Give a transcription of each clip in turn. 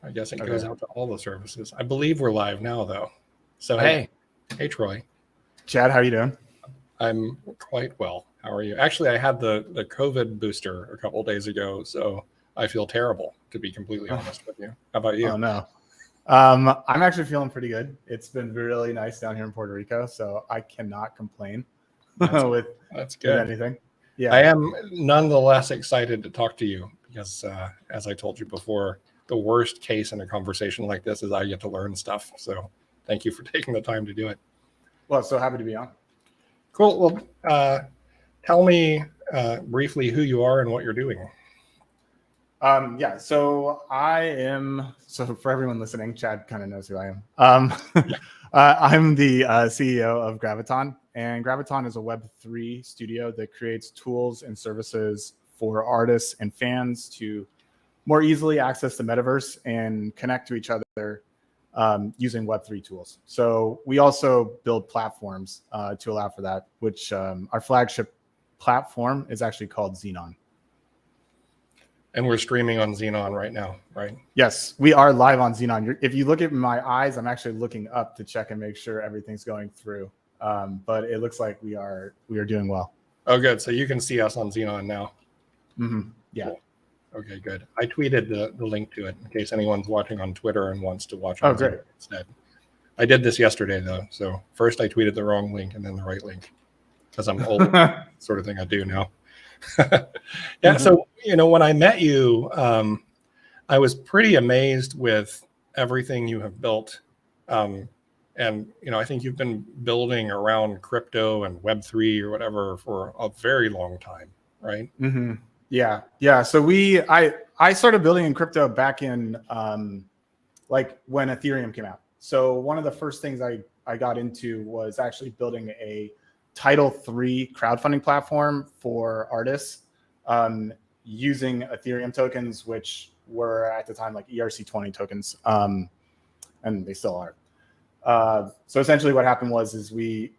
I guess it goes out to all the services. I believe we're live now, though. So, hey, Troy. Chad, how are you doing? I'm quite well. How are you? Actually, I had the COVID booster a couple of days ago, so I feel terrible, to be completely honest with you. How about you? Oh, no. I'm actually feeling pretty good. It's been really nice down here in Puerto Rico, so I cannot complain with anything. Yeah, I am nonetheless excited to talk to you because, as I told you before, the worst case in a conversation like this is I get to learn stuff. So thank you for taking the time to do it. Well, so happy to be on. Cool. Well, tell me briefly who you are and what you're doing. So I am, so for everyone listening, Chad kind of knows who I am. I'm the CEO of Graviton, and Graviton is a Web3 studio that creates tools and services for artists and fans to more easily access the metaverse and connect to each other using Web3 tools. So we also build platforms to allow for that, which our flagship platform is actually called Xenon. And we're streaming on Xenon right now, right? Yes, we are live on Xenon. If you look at my eyes, I'm actually looking up to check and make sure everything's going through. But it looks like we are doing well. Oh, good. So you can see us on Xenon now. Mm-hmm. Yeah. Cool. Okay, good. I tweeted the link to it in case anyone's watching on Twitter and wants to watch on Xenon instead. I did this yesterday, though. So first I tweeted the wrong link and then the right link because I'm old, sort of thing I do now. Yeah. So, when I met you, I was pretty amazed with everything you have built. And, I think you've been building around crypto and Web3 or whatever for a very long time, right? Mm-hmm. Yeah. Yeah. So I started building in crypto back in like when Ethereum came out. So one of the first things I got into was actually building a Title III crowdfunding platform for artists using Ethereum tokens, which were at the time like ERC20 tokens, and they still are. So essentially what happened was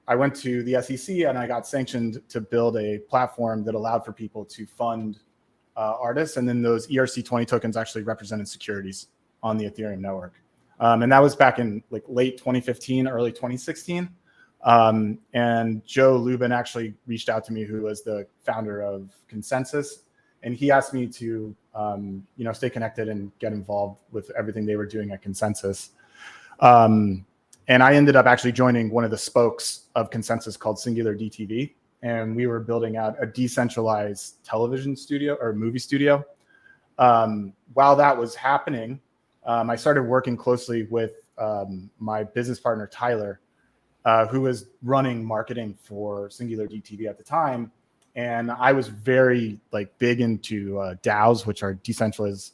I went to the SEC and I got sanctioned to build a platform that allowed for people to fund artists. And then those ERC20 tokens actually represented securities on the Ethereum network. And that was back in like late 2015, early 2016. And Joe Lubin actually reached out to me, who was the founder of Consensus. And he asked me to, stay connected and get involved with everything they were doing at Consensus. And I ended up actually joining one of the spokes of Consensus called Singular DTV. And we were building out a decentralized television studio or movie studio. While that was happening, I started working closely with my business partner, Tyler, who was running marketing for Singular DTV at the time. And I was very big into DAOs, which are decentralized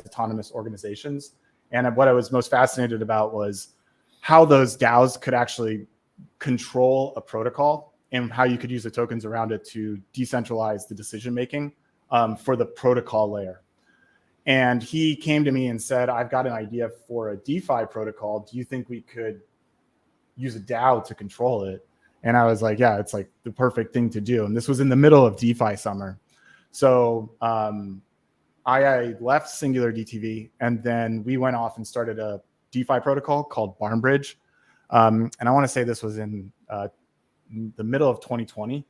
autonomous organizations. And what I was most fascinated about was how those DAOs could actually control a protocol and how you could use the tokens around it to decentralize the decision-making for the protocol layer. And he came to me and said, I've got an idea for a DeFi protocol. Do you think we could use a DAO to control it? And I was like, yeah, it's like the perfect thing to do. And this was in the middle of DeFi summer. So I left Singular DTV, and then we went off and started a DeFi protocol called Barnbridge. And I want to say this was in the middle of 2020.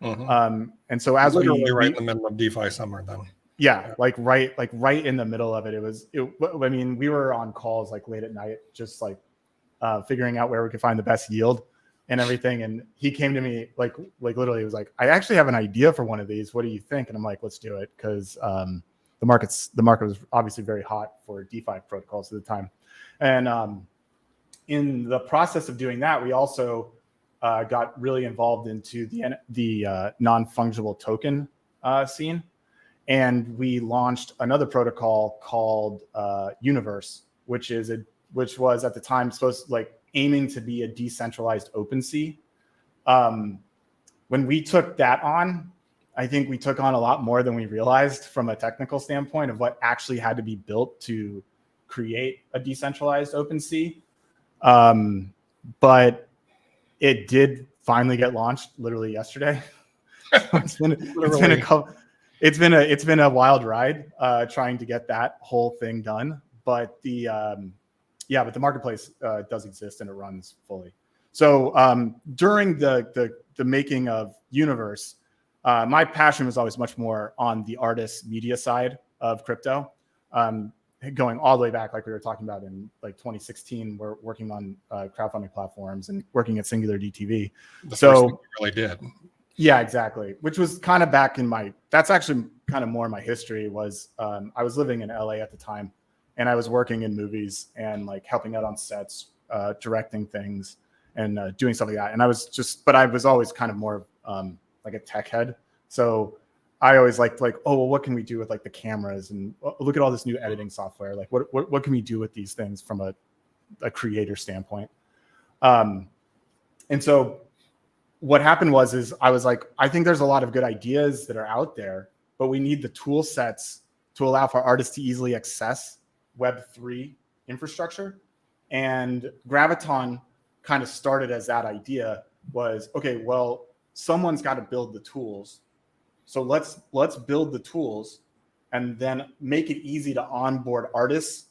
Mm-hmm. And so as literally right in the middle of DeFi summer then. Yeah, right in the middle of it. I mean, we were on calls late at night, just figuring out where we could find the best yield and everything. And he came to me literally, he was like, I actually have an idea for one of these. What do you think? And I'm like, let's do it. Because the market was obviously very hot for DeFi protocols at the time. And in the process of doing that, we also got really involved into the non-fungible token scene. And we launched another protocol called Universe, which was at the time supposed aiming to be a decentralized OpenSea. When we took that on, I think we took on a lot more than we realized from a technical standpoint of what actually had to be built to create a decentralized OpenSea. But it did finally get launched literally yesterday. It's been a it's been a wild ride trying to get that whole thing done. But but the marketplace does exist and it runs fully. So during the making of Universe, my passion was always much more on the artist media side of crypto. Going all the way back, like we were talking about in like 2016, we're working on crowdfunding platforms and working at Singular DTV. The first thing you really did. Yeah, exactly. Which was kind of back in that's actually kind of more my history was I was living in LA at the time and I was working in movies and like helping out on sets, directing things and doing stuff like that. And I was always kind of more like a tech head. So I always liked oh, well, what can we do with like the cameras and look at all this new editing software? Like what can we do with these things from a creator standpoint? And so what happened is I was like, I think there's a lot of good ideas that are out there, but we need the tool sets to allow for artists to easily access Web3 infrastructure. And Graviton kind of started as that idea was, okay, well, someone's got to build the tools. So let's build the tools and then make it easy to onboard artists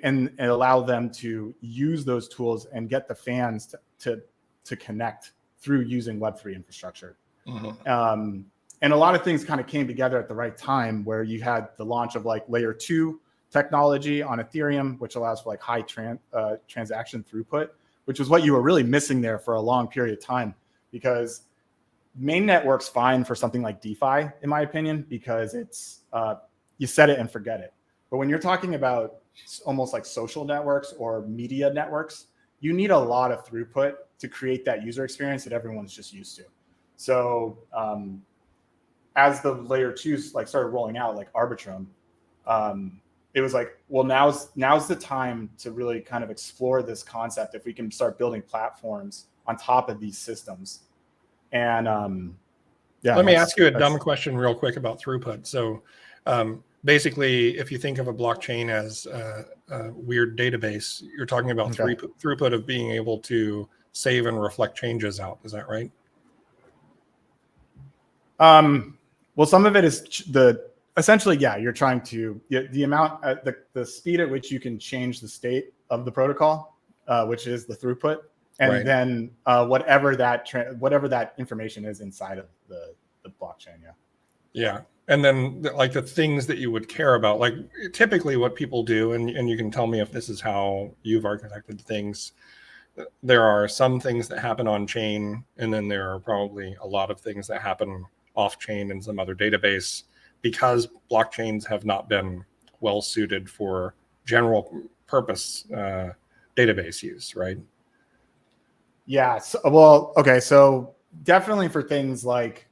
and allow them to use those tools and get the fans to connect through using Web3 infrastructure. Mm-hmm. And a lot of things kind of came together at the right time where you had the launch of like layer 2 technology on Ethereum, which allows for like high transaction throughput, which was what you were really missing there for a long period of time, because mainnet works fine for something like DeFi, in my opinion, because it's you set it and forget it. But when you're talking about almost like social networks or media networks, you need a lot of throughput to create that user experience that everyone's just used to. So as the layer 2s like started rolling out, like Arbitrum, it was like, well, now's the time to really kind of explore this concept if we can start building platforms on top of these systems. And let me ask you a dumb question real quick about throughput. So basically, if you think of a blockchain as a weird database, you're talking about throughput of being able to save and reflect changes out. Is that right? Well, some of it is essentially, yeah, you're trying to the amount, the speed at which you can change the state of the protocol, which is the throughput. And then whatever that information is inside of the blockchain, yeah. And then like the things that you would care about, like typically what people do, and you can tell me if this is how you've architected things. There are some things that happen on chain, and then there are probably a lot of things that happen off chain in some other database, because blockchains have not been well suited for general purpose database use, right? Yeah. So, well, okay. So definitely for things like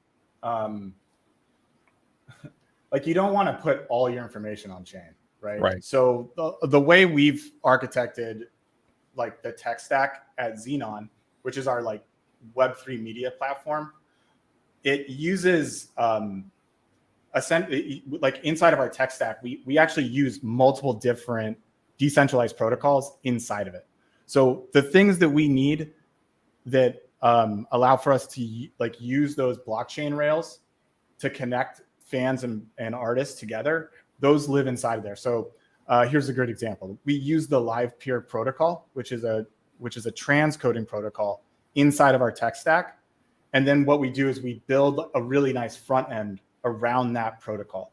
you don't want to put all your information on chain, right? Right. So the way we've architected like the tech stack at Xenon, which is our like Web3 media platform, it uses like inside of our tech stack, we actually use multiple different decentralized protocols inside of it. So the things that we need that allow for us to like use those blockchain rails to connect fans and artists together, those live inside of there. So here's a good example. We use the live peer protocol, which is a transcoding protocol inside of our tech stack. And then what we do is we build a really nice front end around that protocol.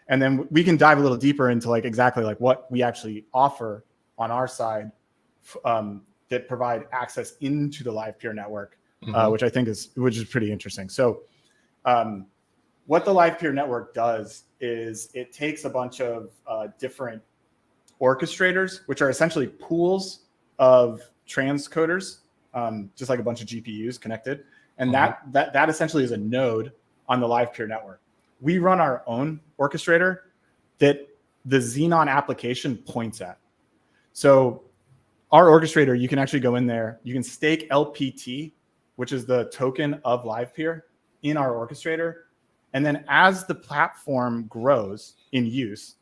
And then we can dive a little deeper into like exactly like what we actually offer on our side that provide access into the live peer network, which I think is pretty interesting. So what the live peer network does is it takes a bunch of different orchestrators, which are essentially pools of transcoders, just like a bunch of GPUs connected. And that essentially is a node on the live peer network. We run our own orchestrator that the Xenon application points at. So our orchestrator, you can actually go in there, you can stake LPT, which is the token of live peer, in our orchestrator. And then as the platform grows in use,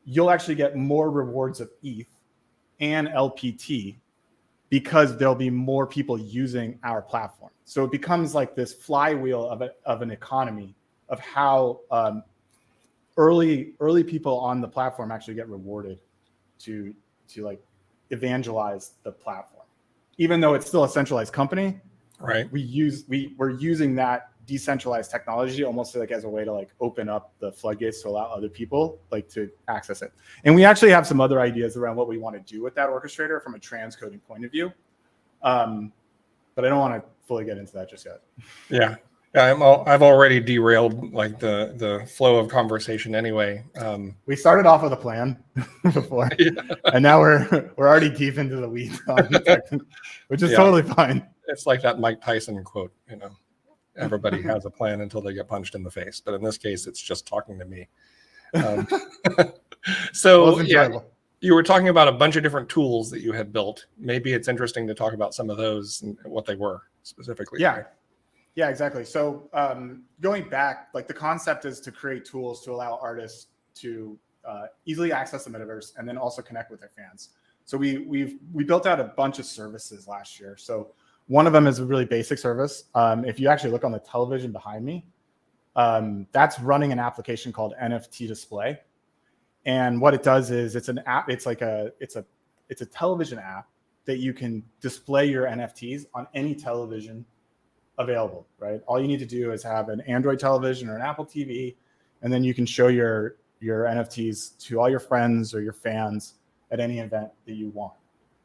you'll actually get more rewards of ETH and LPT because there'll be more people using our platform. So it becomes like this flywheel of an economy of how early people on the platform actually get rewarded to like evangelize the platform, even though it's still a centralized company. Right. We're using that decentralized technology almost like as a way to like open up the floodgates to allow other people like to access it. And we actually have some other ideas around what we want to do with that orchestrator from a transcoding point of view. But I don't want to fully get into that just yet. Yeah. I've already derailed like the flow of conversation anyway. We started off with a plan before, and now we're already deep into the weeds on the technical, which is totally fine. It's like that Mike Tyson quote, everybody has a plan until they get punched in the face. But in this case, it's just talking to me. So you were talking about a bunch of different tools that you had built. Maybe it's interesting to talk about some of those and what they were specifically. Yeah, exactly. So going back, like the concept is to create tools to allow artists to easily access the metaverse and then also connect with their fans. So we built out a bunch of services last year. So one of them is a really basic service. If you actually look on the television behind me, that's running an application called NFT Display. And what it does is it's an app. It's like it's a television app that you can display your NFTs on any television available, right? All you need to do is have an Android television or an Apple TV, and then you can show your NFTs to all your friends or your fans at any event that you want.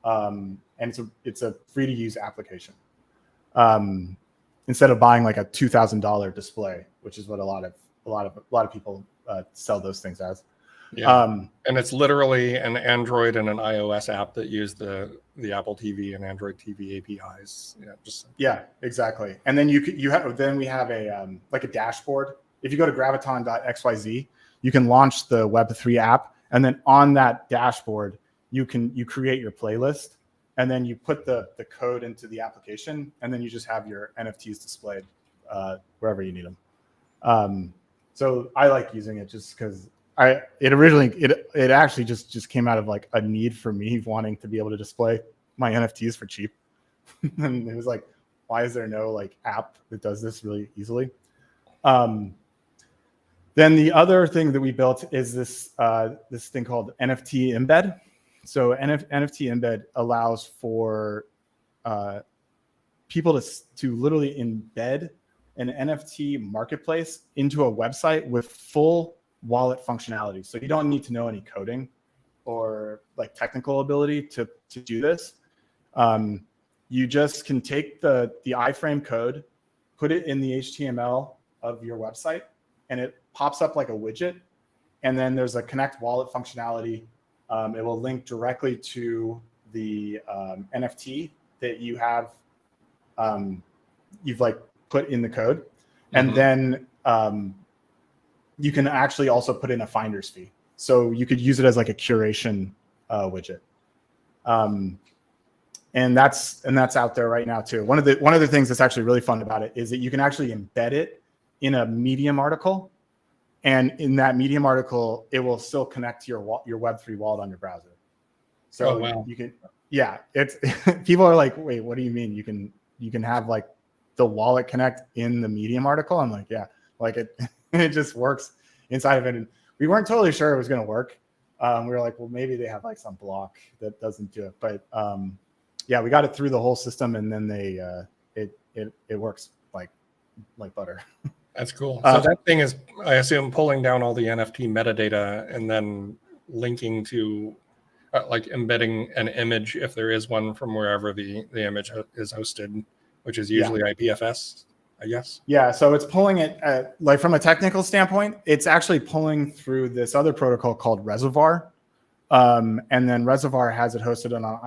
And it's a free to use application. Instead of buying like a $2,000 display, which is what a lot of people sell those things as. Yeah. And it's literally an Android and an iOS app that use the Apple TV and Android TV APIs. Yeah, exactly. And then we have a like a dashboard. If you go to graviton.xyz, you can launch the Web3 app, and then on that dashboard, you create your playlist, and then you put the code into the application, and then you just have your NFTs displayed wherever you need them. So I like using it just because it actually just came out of like a need for me wanting to be able to display my NFTs for cheap. And it was like, why is there no like app that does this really easily? Then the other thing that we built is this thing called NFT embed. So NFT embed allows for people to literally embed an NFT marketplace into a website with full wallet functionality. So you don't need to know any coding or like technical ability to do this. You just can take the iframe code, put it in the HTML of your website, and it pops up like a widget. And then there's a connect wallet functionality. It will link directly to the NFT that you have, you've like put in the code. And then you can actually also put in a finder's fee. So you could use it as like a curation widget. And that's out there right now too. One of the things that's actually really fun about it is that you can actually embed it in a Medium article. And in that Medium article, it will still connect to your Web3 wallet on your browser. So you can, it's people are like, wait, what do you mean? You can have like the wallet connect in the Medium article? I'm like, yeah, like it just works inside of it. And we weren't totally sure it was going to work. We were like, well, maybe they have like some block that doesn't do it. But yeah, we got it through the whole system, and then it works like butter. That's cool. So that thing is, I assume, pulling down all the NFT metadata and then linking to like embedding an image, if there is one, from wherever the image is hosted, which is usually IPFS, I guess. Yeah, so it's pulling it like from a technical standpoint, it's actually pulling through this other protocol called Reservoir. And then Reservoir has it hosted on an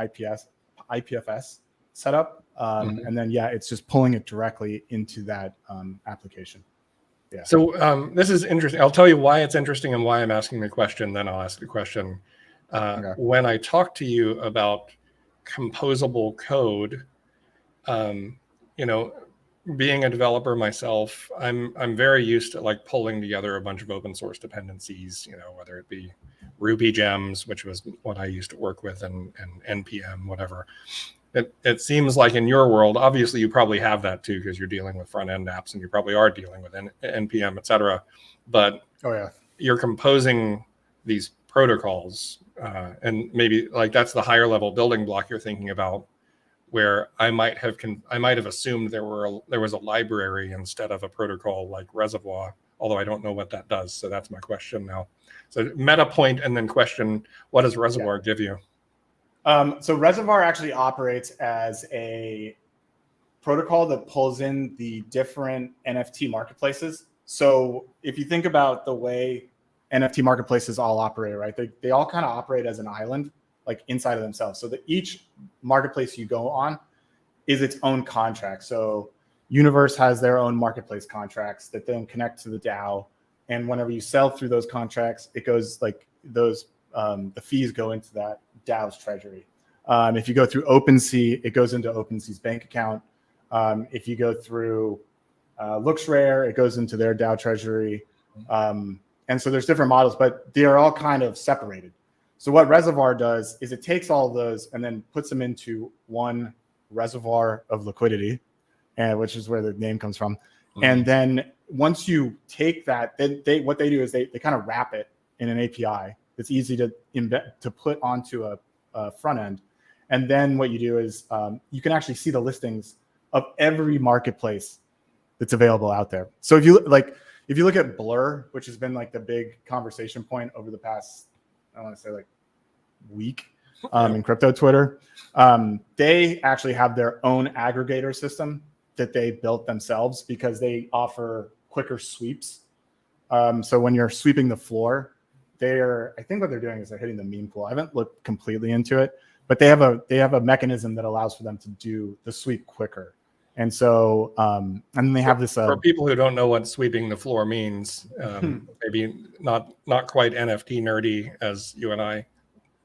IPFS setup. And then, it's just pulling it directly into that application. Yeah. So this is interesting. I'll tell you why it's interesting and why I'm asking the question. Then I'll ask the question. Okay. When I talk to you about composable code, being a developer myself, I'm very used to like pulling together a bunch of open source dependencies, whether it be Ruby gems, which was what I used to work with, and NPM, whatever. it seems like in your world, obviously you probably have that too, because you're dealing with front end apps and you probably are dealing with NPM, et cetera. But you're composing these protocols, and maybe like that's the higher level building block you're thinking about, where I might have assumed there was a library instead of a protocol like Reservoir, although I don't know what that does. So that's my question now. So meta point and then question, what does Reservoir give you? So Reservoir actually operates as a protocol that pulls in the different NFT marketplaces. So if you think about the way NFT marketplaces all operate, right? They all kind of operate as an island, like inside of themselves. So that each marketplace you go on is its own contract. So Universe has their own marketplace contracts that then connect to the DAO. And whenever you sell through those contracts, it goes like those, the fees go into that DAO's treasury. If you go through OpenSea, it goes into OpenSea's bank account. If you go through LooksRare, it goes into their DAO treasury. And so there's different models, but they are all kind of separated. So what Reservoir does is it takes all of those and then puts them into one reservoir of liquidity, and which is where the name comes from. And then once you take that, then what they do is they kind of wrap it in an API that's easy to embed, to put onto a front end. And then what you do is you can actually see the listings of every marketplace that's available out there. So if you look at Blur, which has been like the big conversation point over the past, I want to say like week in crypto Twitter, they actually have their own aggregator system that they built themselves because they offer quicker sweeps. So when you're sweeping the floor, I think what they're doing is they're hitting the meme pool. I haven't looked completely into it, but they have a mechanism that allows for them to do the sweep quicker. And so, and they have this. For people who don't know what sweeping the floor means, maybe not quite NFT nerdy as you and I.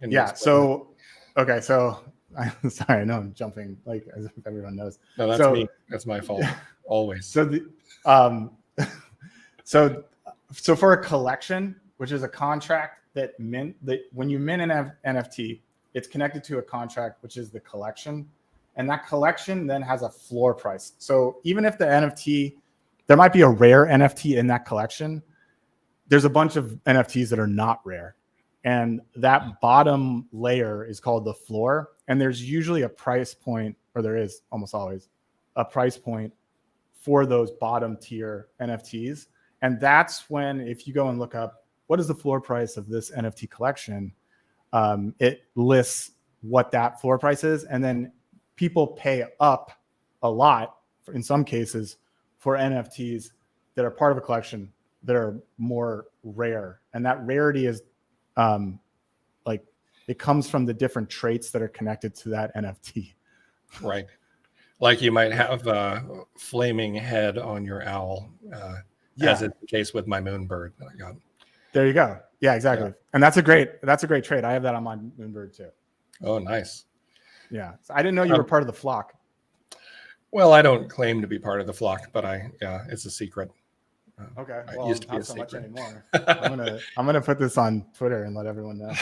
Yeah. So, okay. So, I'm sorry. I know I'm jumping like as if everyone knows. No, that's me. That's my fault. Always. So so for a collection, which is a contract that when you mint an NFT, it's connected to a contract, which is the collection. And that collection then has a floor price. So even if the NFT, there might be a rare NFT in that collection, there's a bunch of NFTs that are not rare. And that bottom layer is called the floor. And there's usually a price point, or there is almost always a price point for those bottom tier NFTs. And that's when, if you go and look up, what is the floor price of this NFT collection? It lists what that floor price is. And then people pay up a lot, in some cases, for NFTs that are part of a collection that are more rare. And that rarity is like it comes from the different traits that are connected to that NFT. Right. Like you might have a flaming head on your owl, as is the case with my moonbird that I got. There you go. Yeah, exactly. Yeah. And that's a great trait. I have that on my moonbird too. Oh, nice. Yeah. So I didn't know you were part of the flock. Well, I don't claim to be part of the flock, but it's a secret. Okay. Well, used to be not so much anymore. I'm gonna put this on Twitter and let everyone know.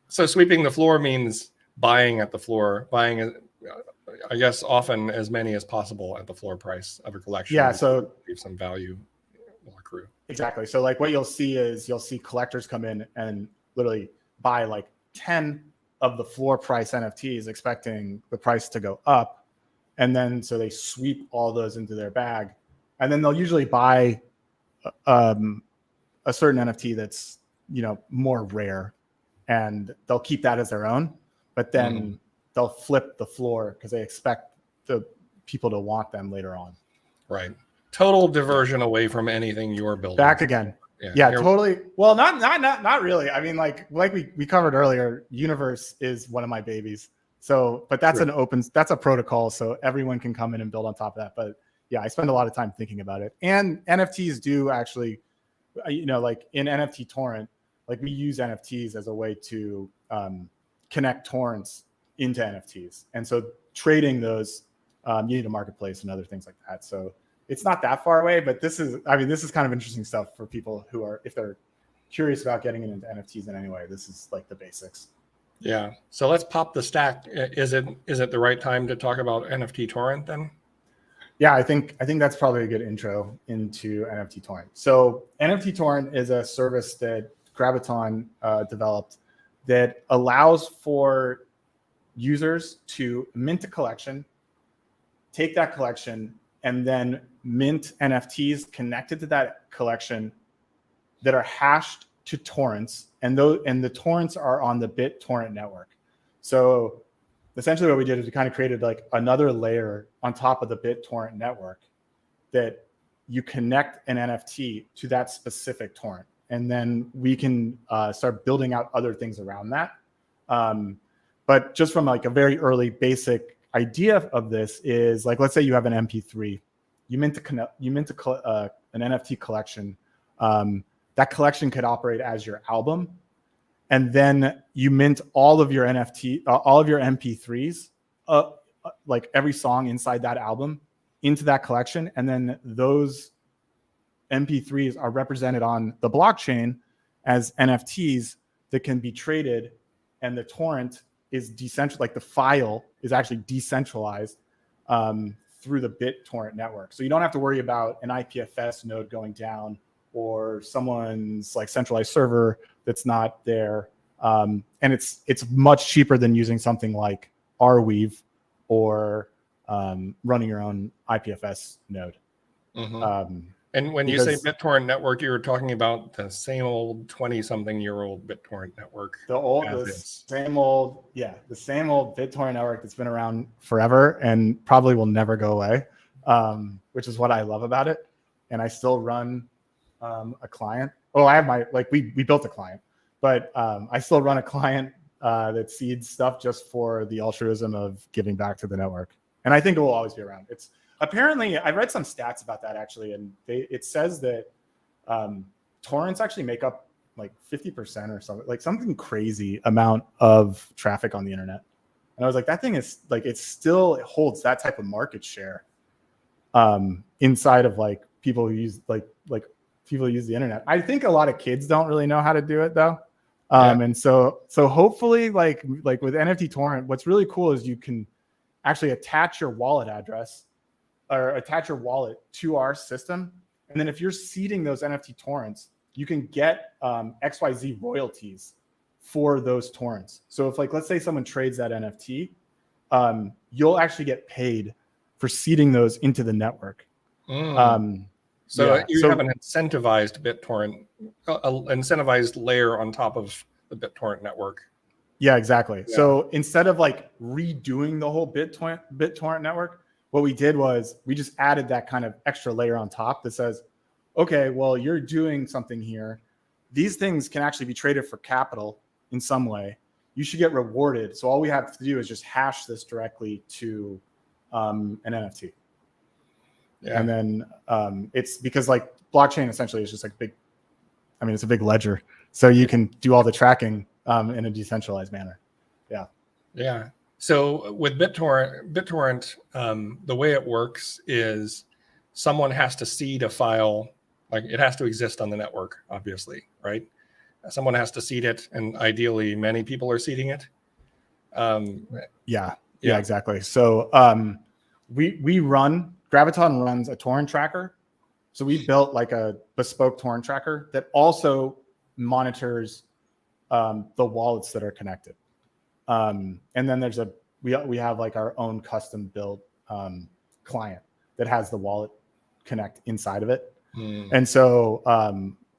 So sweeping the floor means buying at the floor, I guess often as many as possible at the floor price of a collection. Yeah. So some value will accrue. Exactly. So like what you'll see collectors come in and literally buy like 10 of the floor price NFTs, expecting the price to go up. And then so they sweep all those into their bag. And then they'll usually buy a certain NFT that's, more rare, and they'll keep that as their own. But then they'll flip the floor because they expect the people to want them later on. Right. Total diversion away from anything you're building. Back again. Yeah, totally. Well, not really. I mean, like we covered earlier, Universe is one of my babies. So, but that's that's a protocol, so everyone can come in and build on top of that. But yeah, I spend a lot of time thinking about it. And NFTs do actually, like in NFT torrent, like we use NFTs as a way to connect torrents into NFTs. And so trading those, you need a marketplace and other things like that. So it's not that far away, but this is kind of interesting stuff for people who are, if they're curious about getting into NFTs in any way, this is like the basics. Yeah. So let's pop the stack. Is it the right time to talk about NFT torrent then? Yeah, I think that's probably a good intro into NFT torrent. So NFT torrent is a service that Graviton developed that allows for users to mint a collection, take that collection, and then mint NFTs connected to that collection that are hashed to torrents, and the torrents are on the BitTorrent network. So essentially what we did is we kind of created like another layer on top of the BitTorrent network that you connect an NFT to that specific torrent. And then we can start building out other things around that. But just from like a very early basic idea of this is like, let's say you have an MP3, you mint an NFT collection. That collection could operate as your album. And then you mint all of your MP3s, like every song inside that album into that collection. And then those MP3s are represented on the blockchain as NFTs that can be traded. And the torrent is decentralized, like the file is actually decentralized through the BitTorrent network. So you don't have to worry about an IPFS node going down or someone's like centralized server that's not there. And it's much cheaper than using something like Arweave or running your own IPFS node. Mm-hmm. And when you say BitTorrent network, you were talking about the same old 20-something-year-old BitTorrent network. The same old BitTorrent network that's been around forever and probably will never go away, which is what I love about it. And I still run a client. Oh, I have we built a client, but I still run a client that seeds stuff just for the altruism of giving back to the network. And I think it will always be around. It's apparently, I read some stats about that actually, and it says that torrents actually make up like 50% or something, like something crazy amount of traffic on the internet. And I was like, that thing is like, it holds that type of market share inside of like people who use people who use the internet. I think a lot of kids don't really know how to do it though. And so hopefully like with NFT torrent, what's really cool is you can actually attach your wallet address or attach your wallet to our system. And then if you're seeding those NFT torrents, you can get XYZ royalties for those torrents. So if like, let's say someone trades that NFT, you'll actually get paid for seeding those into the network. So you have an incentivized BitTorrent, an incentivized layer on top of the BitTorrent network. Yeah, exactly. Yeah. So instead of like redoing the whole BitTorrent network, what we did was we just added that kind of extra layer on top that says, okay, well, you're doing something here. These things can actually be traded for capital in some way. You should get rewarded. So all we have to do is just hash this directly to an NFT. Yeah. And then it's because like blockchain essentially is just like it's a big ledger. So you can do all the tracking in a decentralized manner. Yeah. Yeah. So with BitTorrent, the way it works is someone has to seed a file, like it has to exist on the network, obviously, right? Someone has to seed it, and ideally many people are seeding it. Yeah, exactly. So Graviton runs a torrent tracker. So we built like a bespoke torrent tracker that also monitors the wallets that are connected. And then we have like our own custom built client that has the wallet connect inside of it. And so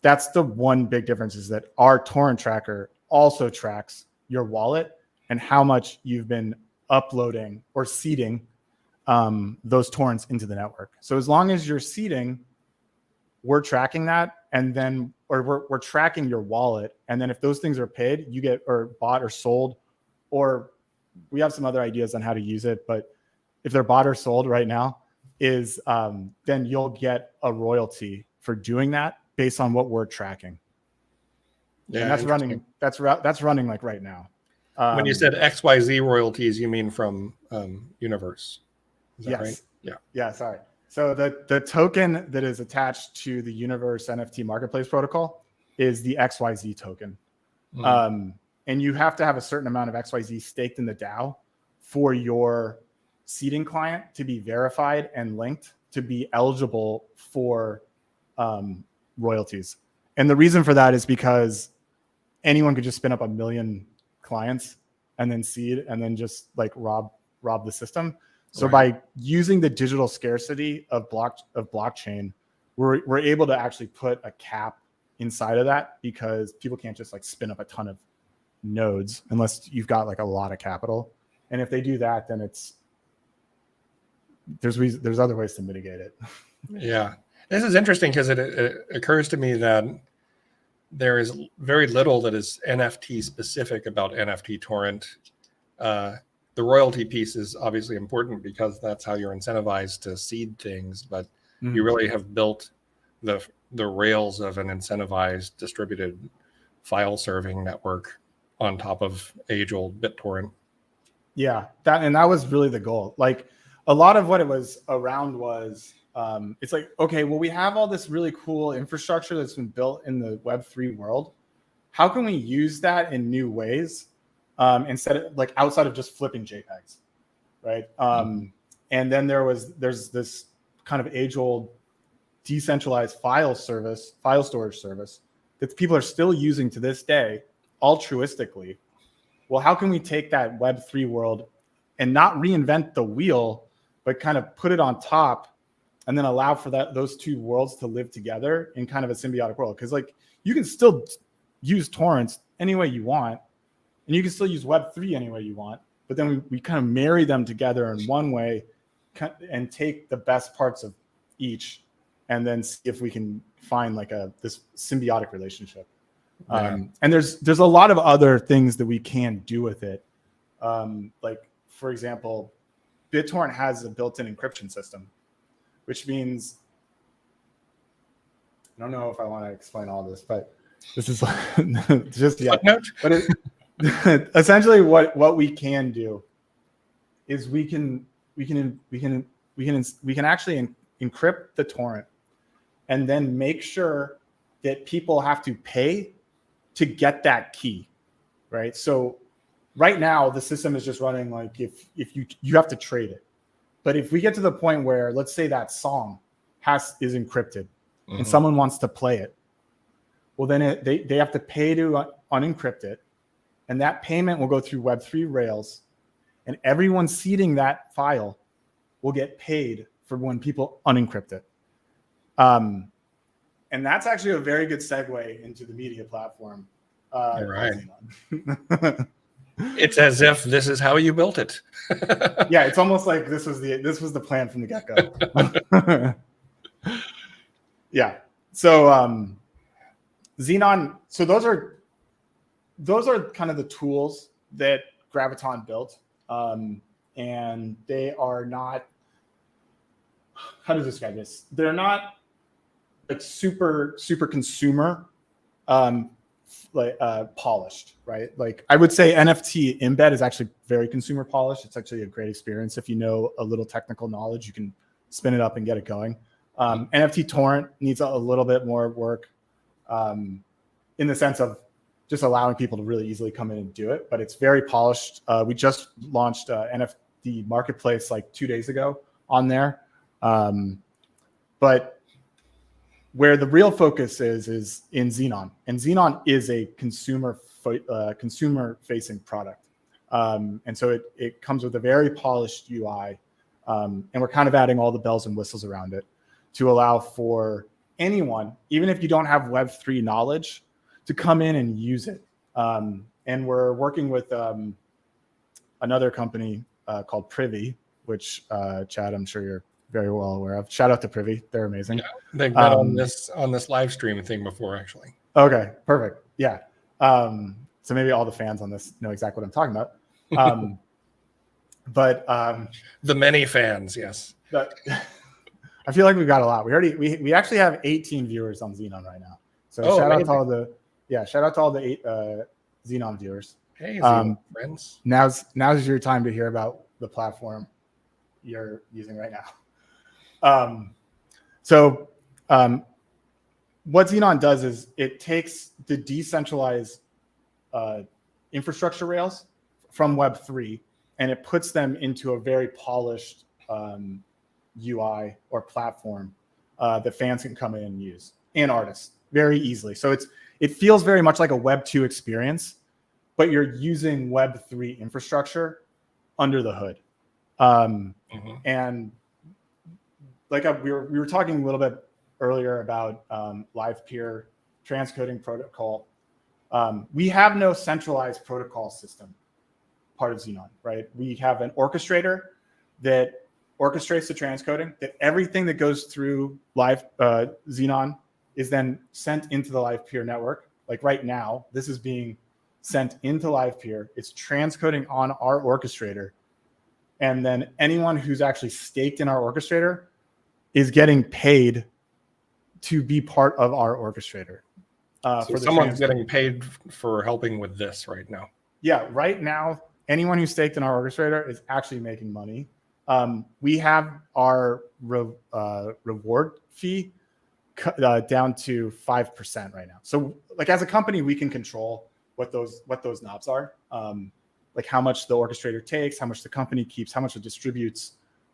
that's the one big difference, is that our torrent tracker also tracks your wallet and how much you've been uploading or seeding those torrents into the network. So as long as you're seeding, we're tracking that, and then we're tracking your wallet. And then if those things are paid, you get or bought or sold, or we have some other ideas on how to use it, but if they're bought or sold right now, is then you'll get a royalty for doing that based on what we're tracking. Yeah, and that's running like right now. When you said XYZ royalties, you mean from Universe? Is that right? Yeah. Sorry. So the token that is attached to the Universe NFT marketplace protocol is the XYZ token. and you have to have a certain amount of XYZ staked in the DAO for your seeding client to be verified and linked to be eligible for royalties. And the reason for that is because anyone could just spin up 1 million clients and then seed and then just like rob the system. So by using the digital scarcity of blockchain, we're able to actually put a cap inside of that, because people can't just like spin up a ton of nodes unless you've got like a lot of capital. And if they do that, then there's other ways to mitigate it. Yeah, this is interesting because it occurs to me that there is very little that is NFT specific about NFT torrent. The royalty piece is obviously important because that's how you're incentivized to seed things, but you really have built the rails of an incentivized distributed file serving network on top of age-old BitTorrent. Yeah, that was really the goal. Like a lot of what it was around was it's like, okay, well, we have all this really cool infrastructure that's been built in the Web3 world. How can we use that in new ways instead of like outside of just flipping JPEGs, right? And then there's this kind of age-old decentralized file storage service that people are still using to this day, altruistically. Well, how can we take that Web3 world and not reinvent the wheel, but kind of put it on top and then allow for those two worlds to live together in kind of a symbiotic world? Because like you can still use torrents any way you want, and you can still use Web3 any way you want, but then we kind of marry them together in one way and take the best parts of each and then see if we can find like this symbiotic relationship. Yeah. And there's a lot of other things that we can do with it. Like, for example, BitTorrent has a built-in encryption system, which means, I don't know if I want to explain all this, but this is just, yeah. But essentially what we can do is we can actually encrypt the torrent and then make sure that people have to pay to get that key, right? So right now the system is just running like if you have to trade it. But if we get to the point where, let's say that song is encrypted and someone wants to play it, well then they have to pay to unencrypt it, and that payment will go through Web3 rails, and everyone seeding that file will get paid for when people unencrypt it. And that's actually a very good segue into the media platform. All right. It's as if this is how you built it. Yeah, it's almost like this was the plan from the get-go. Yeah. So Xenon. So those are kind of the tools that Graviton built, and they are not. How to describe this? They're not like super consumer polished, right? Like I would say NFT embed is actually very consumer polished. It's actually a great experience. If you know a little technical knowledge, you can spin it up and get it going. NFT torrent needs a little bit more work in the sense of just allowing people to really easily come in and do it, but it's very polished. We just launched NFT marketplace like 2 days ago on there. But where the real focus is in Xenon, and Xenon is a consumer-facing product, and so it comes with a very polished UI, and we're kind of adding all the bells and whistles around it to allow for anyone, even if you don't have Web3 knowledge, to come in and use it. And we're working with another company called Privy, which Chad, I'm sure you're very well aware of. Shout out to Privy. They're amazing. Yeah, they've been on this live stream thing before, actually. Okay, perfect. Yeah. So maybe all the fans on this know exactly what I'm talking about. But the many fans, yes. I feel like we've got a lot. We actually have 18 viewers on Xenon right now. So shout out to all the 8 Xenon viewers. Hey, Xenon friends. Now's your time to hear about the platform you're using right now. What Xenon does is it takes the decentralized infrastructure rails from Web3, and it puts them into a very polished UI or platform that fans can come in and use, and artists very easily. So it feels very much like a Web2 experience, but you're using Web3 infrastructure under the hood. And like we were talking a little bit earlier about live peer transcoding protocol. We have no centralized protocol system part of Xenon, right? We have an orchestrator that orchestrates the transcoding, that everything that goes through live Xenon is then sent into the live peer network. Like right now, this is being sent into live peer. It's transcoding on our orchestrator. And then anyone who's actually staked in our orchestrator is getting paid to be part of our orchestrator. So someone's getting paid for helping with this right now. Yeah, right now, anyone who's staked in our orchestrator is actually making money. We have our reward fee down to 5% right now. So like as a company, we can control what those knobs are. Like how much the orchestrator takes, how much the company keeps, how much it distributes.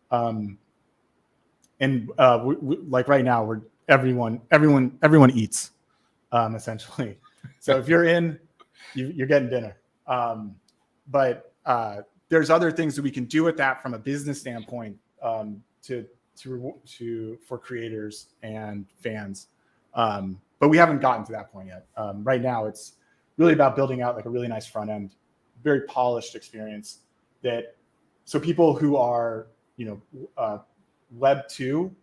Like right now, everyone eats, essentially. So if you're in, you're getting dinner. But there's other things that we can do with that from a business standpoint for creators and fans. But we haven't gotten to that point yet. Right now, it's really about building out like a really nice front end, very polished experience so people who are, Web 2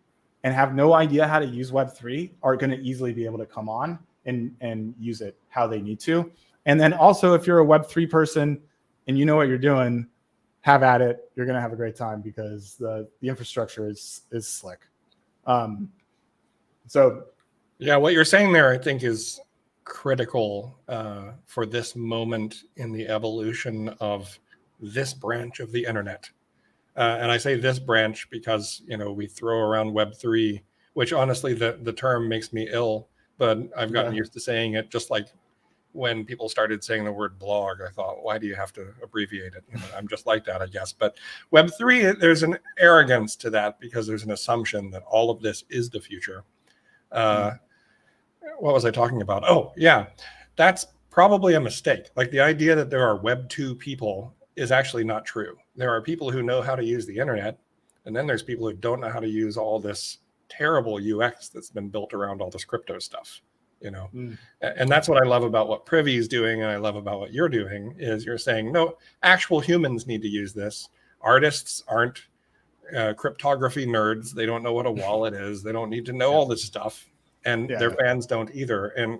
and have no idea how to use Web 3 are going to easily be able to come on and use it how they need to. And then also, if you're a Web 3 person and you know what you're doing, have at it. You're going to have a great time because the infrastructure is slick. So yeah, what you're saying there, I think, is critical for this moment in the evolution of this branch of the internet. And I say this branch because, we throw around Web3, which honestly, the term makes me ill, but I've gotten used to saying it. Just like when people started saying the word blog, I thought, why do you have to abbreviate it? I'm just like that, I guess. But Web3, there's an arrogance to that because there's an assumption that all of this is the future. What was I talking about? Oh, yeah, that's probably a mistake. Like the idea that there are Web 2 people is actually not true. There are people who know how to use the internet, and then there's people who don't know how to use all this terrible UX that's been built around all this crypto stuff. And that's what I love about what Privy is doing, and I love about what you're doing, is you're saying, no, actual humans need to use this. Artists aren't cryptography nerds. They don't know what a wallet is. They don't need to know all this stuff. And their fans don't either. And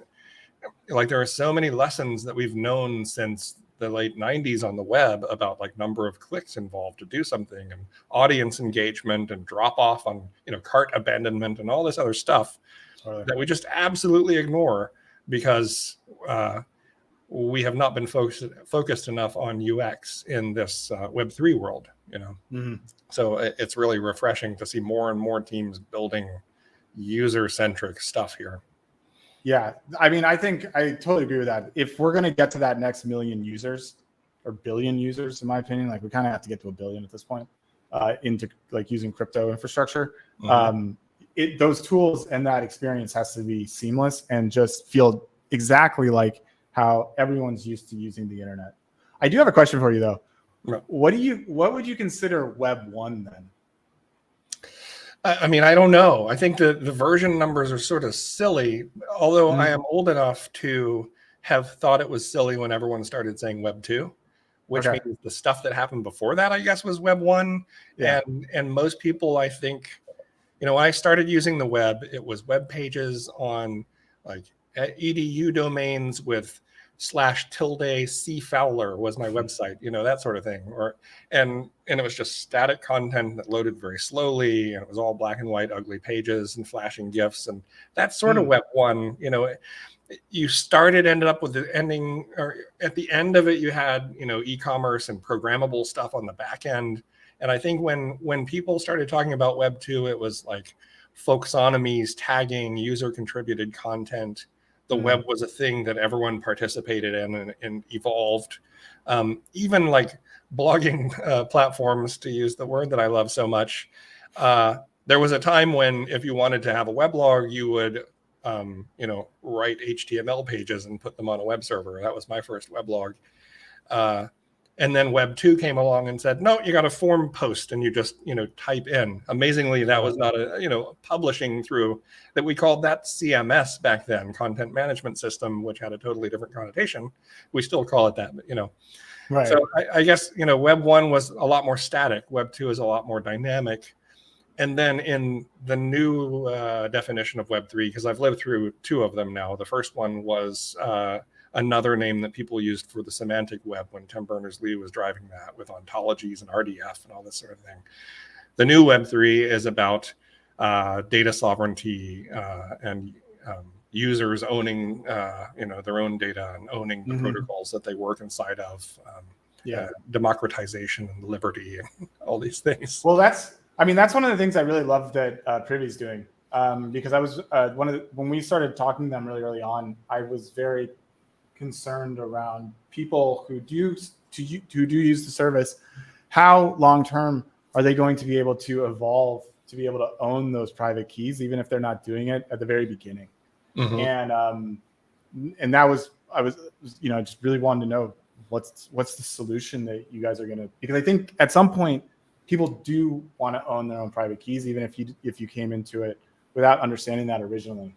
like there are so many lessons that we've known since the late 90s on the web about like number of clicks involved to do something, and audience engagement, and drop off on cart abandonment and all this other stuff that we just absolutely ignore because we have not been focused enough on UX in this Web3 world. So it's really refreshing to see more and more teams building user-centric stuff here. Yeah, I mean, I think I totally agree with that. If we're going to get to that next million users or billion users, in my opinion, like we kind of have to get to 1 billion at this point into like using crypto infrastructure. Those tools and that experience has to be seamless and just feel exactly like how everyone's used to using the internet. I do have a question for you though. Yeah. What would you consider Web 1 then? I mean, I don't know. I think the version numbers are sort of silly, although I am old enough to have thought it was silly when everyone started saying Web 2, which means the stuff that happened before that, I guess, was Web 1. Yeah. And most people, I think, when I started using the web, it was web pages on like edu domains with /C Fowler was my website, that sort of thing. And it was just static content that loaded very slowly, and it was all black and white, ugly pages and flashing GIFs, and that's sort of Web 1. You ended up with the ending, or at the end of it, you had e-commerce and programmable stuff on the back end. And I think when people started talking about Web 2, it was like folksonomies, tagging, user contributed content, the web was a thing that everyone participated in and evolved. Even like blogging platforms, to use the word that I love so much. There was a time when if you wanted to have a weblog, you would write HTML pages and put them on a web server. That was my first weblog. And then Web 2 came along and said, no, you got a form post and you just, type in. Amazingly, that was not a, publishing through that we called that CMS back then, content management system, which had a totally different connotation. We still call it that, but, Right. So I guess, Web 1 was a lot more static. Web 2 is a lot more dynamic. And then in the new definition of Web 3, because I've lived through two of them now, the first one was another name that people used for the semantic web when Tim Berners-Lee was driving that with ontologies and RDF and all this sort of thing. The new Web 3 is about data sovereignty and users owning, their own data and owning the protocols that they work inside of, democratization and liberty and all these things. Well, that's one of the things I really love that Privy's doing, because I was when we started talking to them really early on, I was very concerned around people who do use the service. How long term are they going to be able to evolve to be able to own those private keys, even if they're not doing it at the very beginning? And that was, I was just really wanted to know what's the solution that you guys are going to, because I think at some point people do want to own their own private keys, even if you came into it without understanding that originally.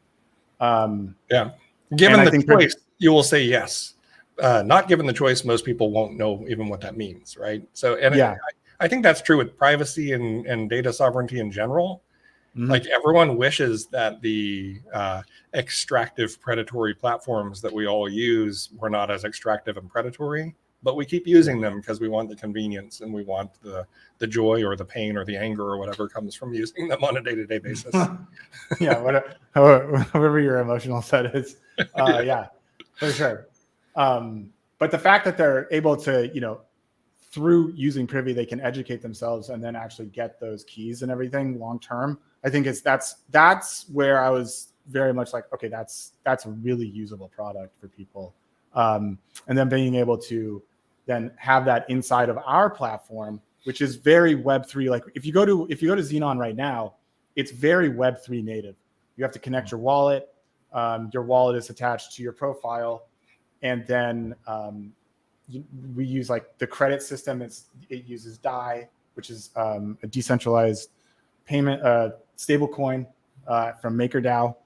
Given the choice, you will say yes. Not given the choice, most people won't know even what that means, right? So, I think that's true with privacy and data sovereignty in general. Like everyone wishes that the extractive predatory platforms that we all use were not as extractive and predatory, but we keep using them because we want the convenience and we want the joy or the pain or the anger or whatever comes from using them on a day-to-day basis. However your emotional set is. For sure. But the fact that they're able to, through using Privy, they can educate themselves and then actually get those keys and everything long term. I think that's where I was very much like, okay, that's a really usable product for people. And then being able to then have that inside of our platform, which is very Web3. Like if you go to Xenon right now, it's very Web3 native. You have to connect your wallet. Your wallet is attached to your profile, and then we use like the credit system. It uses DAI, which is a decentralized payment stablecoin from MakerDAO.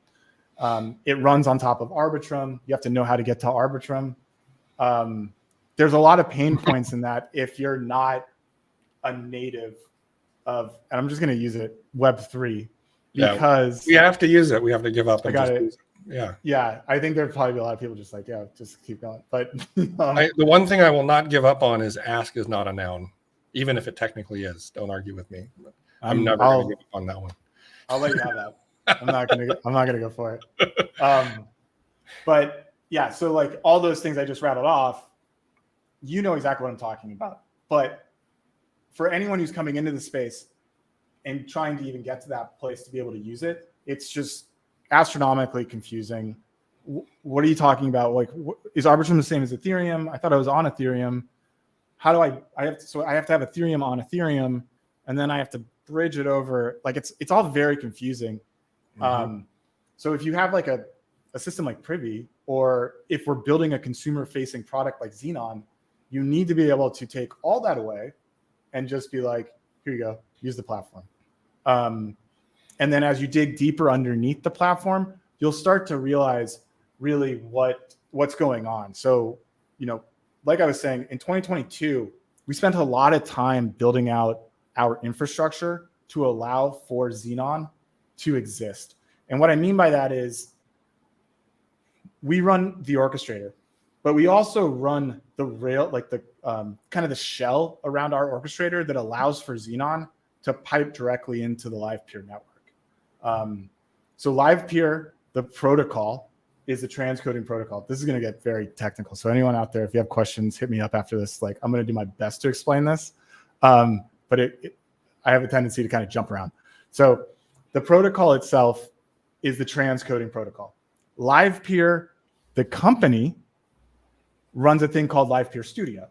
It runs on top of Arbitrum. You have to know how to get to Arbitrum. There's a lot of pain points in that if you're not a native of, and I'm just going to use it, Web3, because we have to use it. We have to give up. I got it. Use it. Yeah. I think there'd probably be a lot of people just like, just keep going. But the one thing I will not give up on is ask is not a noun, even if it technically is. Don't argue with me. I'm never going to give up on that one. I'll let you have that. I'm not gonna go for it. But yeah, so like all those things I just rattled off, you know exactly what I'm talking about. But for anyone who's coming into the space and trying to even get to that place to be able to use it, it's just astronomically confusing. What are you talking about? Like, is Arbitrum the same as Ethereum? I thought I was on Ethereum. How do I have to have Ethereum on Ethereum, and then I have to bridge it over. Like it's all very confusing. So if you have like a system like Privy, or if we're building a consumer facing product like Xenon, you need to be able to take all that away and just be like, here you go, use the platform. And then as you dig deeper underneath the platform, you'll start to realize really what's going on. So, like I was saying, in 2022, we spent a lot of time building out our infrastructure to allow for Xenon to exist. And what I mean by that is we run the orchestrator, but we also run the rail, like the kind of the shell around our orchestrator that allows for Xenon to pipe directly into the LivePeer network. So LivePeer, the protocol, is the transcoding protocol. This is going to get very technical. So anyone out there, if you have questions, hit me up after this. Like I'm going to do my best to explain this. But I have a tendency to kind of jump around. So the protocol itself is the transcoding protocol. LivePeer The company runs a thing called LivePeer Studio.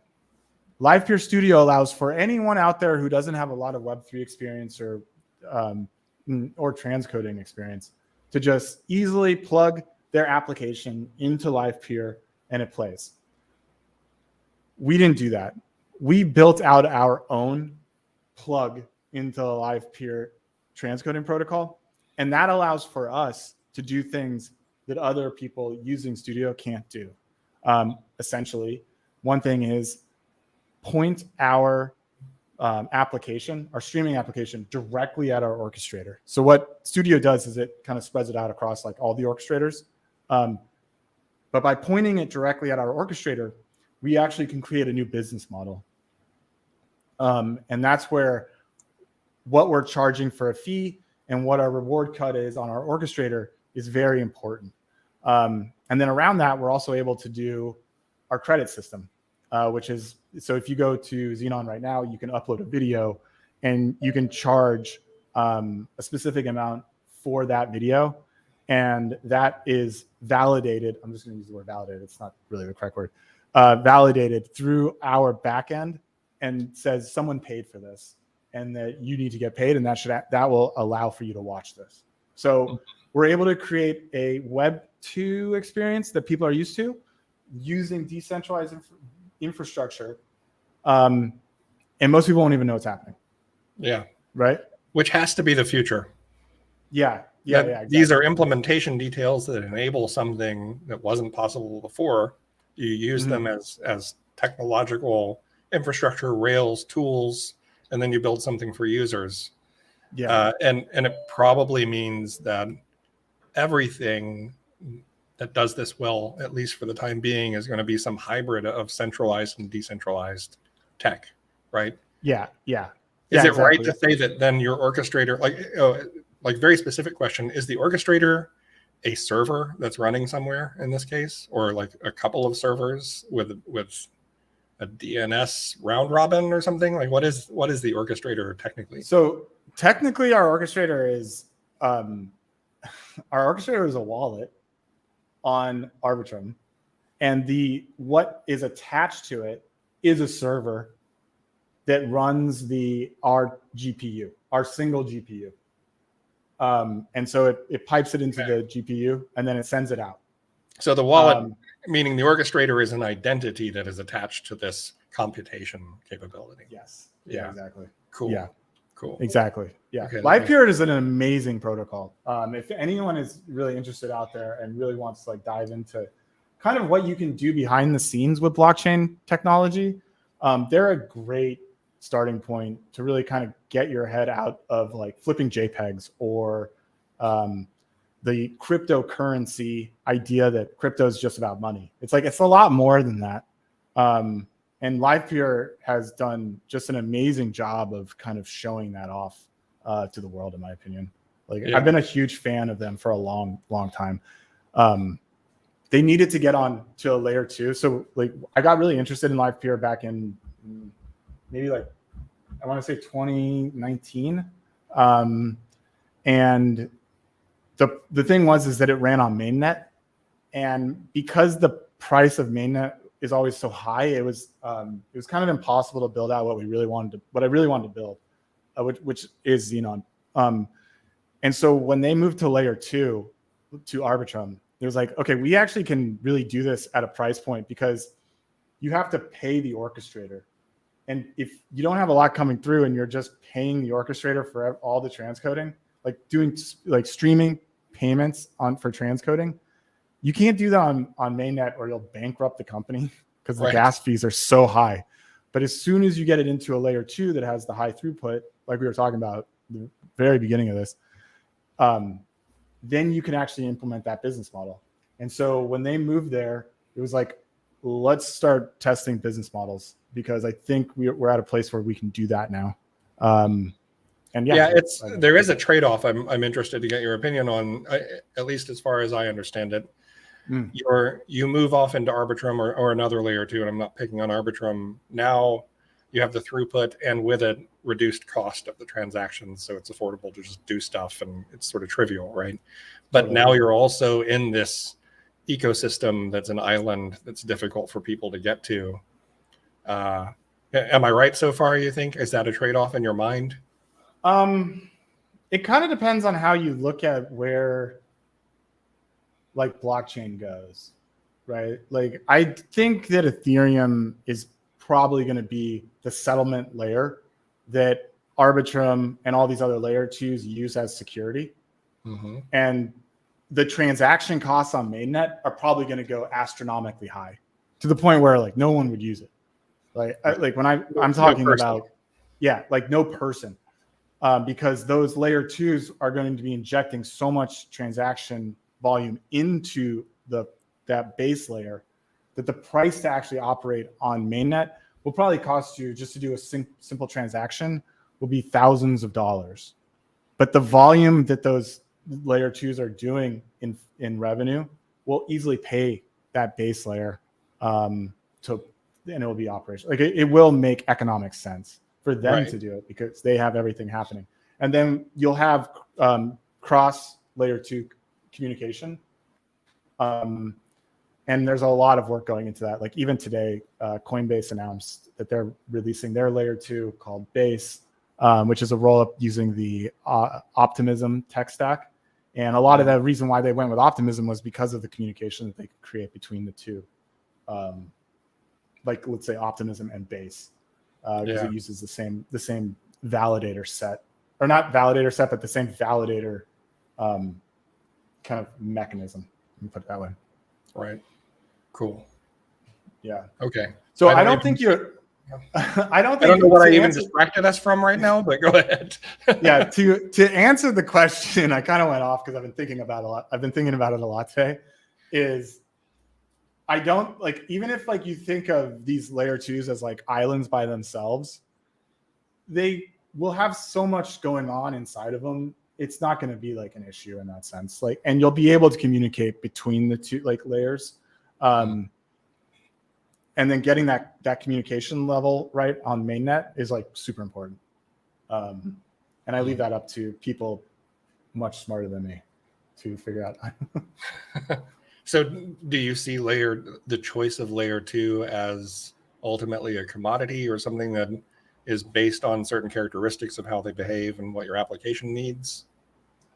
LivePeer Studio allows for anyone out there who doesn't have a lot of Web3 experience or transcoding experience to just easily plug their application into LivePeer and it plays. We didn't do that. We built out our own plug into the LivePeer transcoding protocol, and that allows for us to do things that other people using Studio can't do. Essentially, one thing is point our application, our streaming application, directly at our orchestrator. So what Studio does is it kind of spreads it out across like all the orchestrators. But by pointing it directly at our orchestrator, we actually can create a new business model. And that's where what we're charging for a fee and what our reward cut is on our orchestrator is very important. And then around that, we're also able to do our credit system, which is, so if you go to Xenon right now, you can upload a video and you can charge a specific amount for that video. And that is validated. I'm just going to use the word validated. It's not really the correct word. Validated through our backend and says someone paid for this and that you need to get paid, and that will allow for you to watch this. So we're able to create a Web2 experience that people are used to using decentralized infrastructure, and most people won't even know it's happening. Yeah. Right. Which has to be the future. Yeah. Yeah. Exactly. These are implementation details that enable something that wasn't possible before. You use them as technological infrastructure, rails, tools, and then you build something for users. Yeah. And it probably means that everything that does this well, at least for the time being, is going to be some hybrid of centralized and decentralized tech, right? Yeah. Yeah. Is it exactly. right to say that then your orchestrator, like very specific question, is the orchestrator a server that's running somewhere in this case, or like a couple of servers with a DNS round robin or something? Like what is the orchestrator technically? So technically our orchestrator is a wallet on Arbitrum, and what is attached to it is a server that runs our GPU, our single GPU. And so it pipes it into the GPU and then it sends it out. So the wallet, meaning the orchestrator, is an identity that is attached to this computation capability. Yes. Yeah, exactly. Cool. Yeah. Cool. Exactly. Yeah. Okay, LivePeer is an amazing protocol. If anyone is really interested out there and really wants to like dive into kind of what you can do behind the scenes with blockchain technology, they're a great starting point to really kind of get your head out of like flipping JPEGs or the cryptocurrency idea that crypto is just about money. It's a lot more than that. And LivePeer has done just an amazing job of kind of showing that off to the world, in my opinion. I've been a huge fan of them for a long, long time. They needed to get on to a layer 2. So I got really interested in LivePeer back in maybe I want to say 2019. And the thing was that it ran on mainnet, and because the price of mainnet is always so high, it was kind of impossible to build out what I really wanted to build, which is Xenon. And so when they moved to layer 2 to Arbitrum, it was like, okay, we actually can really do this at a price point because you have to pay the orchestrator. And if you don't have a lot coming through and you're just paying the orchestrator for all the transcoding, like doing like streaming payments for transcoding, you can't do that on mainnet or you'll bankrupt the company because the gas fees are so high. But as soon as you get it into a layer 2 that has the high throughput, like we were talking about at the very beginning of this, then you can actually implement that business model. And so when they moved there, it was like, let's start testing business models because I think we're at a place where we can do that now. And there is a trade-off I'm interested to get your opinion on, at least as far as I understand it. You move off into Arbitrum or another layer 2, and I'm not picking on Arbitrum. Now you have the throughput and with it reduced cost of the transactions, so it's affordable to just do stuff and it's sort of trivial, right? But now you're also in this ecosystem that's an island that's difficult for people to get to. Am I right so far, you think? Is that a trade-off in your mind? It kind of depends on how you look at where like blockchain goes, right? Like I think that Ethereum is probably going to be the settlement layer that Arbitrum and all these other layer 2s use as security. Mm-hmm. And the transaction costs on mainnet are probably going to go astronomically high to the point where like no one would use it. Like when I'm talking about, yeah, like no person, because those layer 2s are going to be injecting so much transaction volume into that base layer that the price to actually operate on mainnet will probably cost you, just to do a simple transaction, will be thousands of dollars. But the volume that those layer 2s are doing in revenue will easily pay that base layer and it will be operational. Like it will make economic sense for them to do it because they have everything happening. And then you'll have cross layer 2 communication. And there's a lot of work going into that. Like even today, Coinbase announced that they're releasing their layer 2 called Base, which is a roll-up using the Optimism tech stack. And a lot of the reason why they went with Optimism was because of the communication that they could create between the two. Like let's say Optimism and Base, because it uses the same validator set, or not validator set, but the same validator kind of mechanism. Let me put it that way. Right. Cool. Yeah. Okay. So I don't think you're. I don't know what I even distracted us from right now, but go ahead. Yeah. To answer the question, I kind of went off because I've been thinking about it a lot. I've been thinking about it a lot today. Is I don't like, even if like you think of these layer 2s as like islands by themselves, they will have so much going on inside of them. It's not going to be like an issue in that sense. Like, and you'll be able to communicate between the two like layers. And then getting that communication level right on mainnet is like super important. And I leave that up to people much smarter than me to figure out. So do you see the choice of layer 2 as ultimately a commodity or something that is based on certain characteristics of how they behave and what your application needs?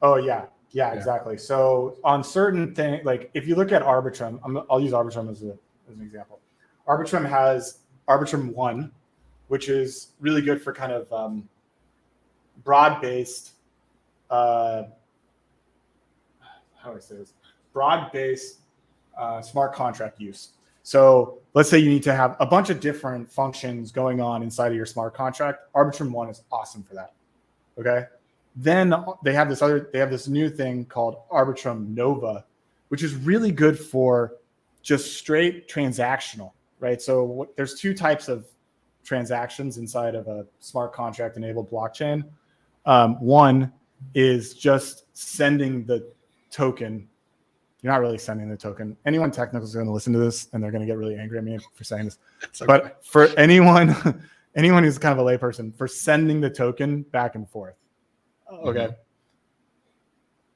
Oh yeah, exactly. So on certain things, like if you look at Arbitrum, I'll use Arbitrum as an example. Arbitrum has Arbitrum 1, which is really good for kind of broad-based, how do I say this? Broad-based smart contract use. So let's say you need to have a bunch of different functions going on inside of your smart contract. Arbitrum 1 is awesome for that. Okay. Then they have this new thing called Arbitrum Nova, which is really good for just straight transactional, right? So there's two types of transactions inside of a smart contract enabled blockchain. One is just sending the token. You're not really sending the token. Anyone technical is going to listen to this and they're going to get really angry at me for saying this. Okay. But for anyone who's kind of a layperson, for sending the token back and forth. Okay. Mm-hmm.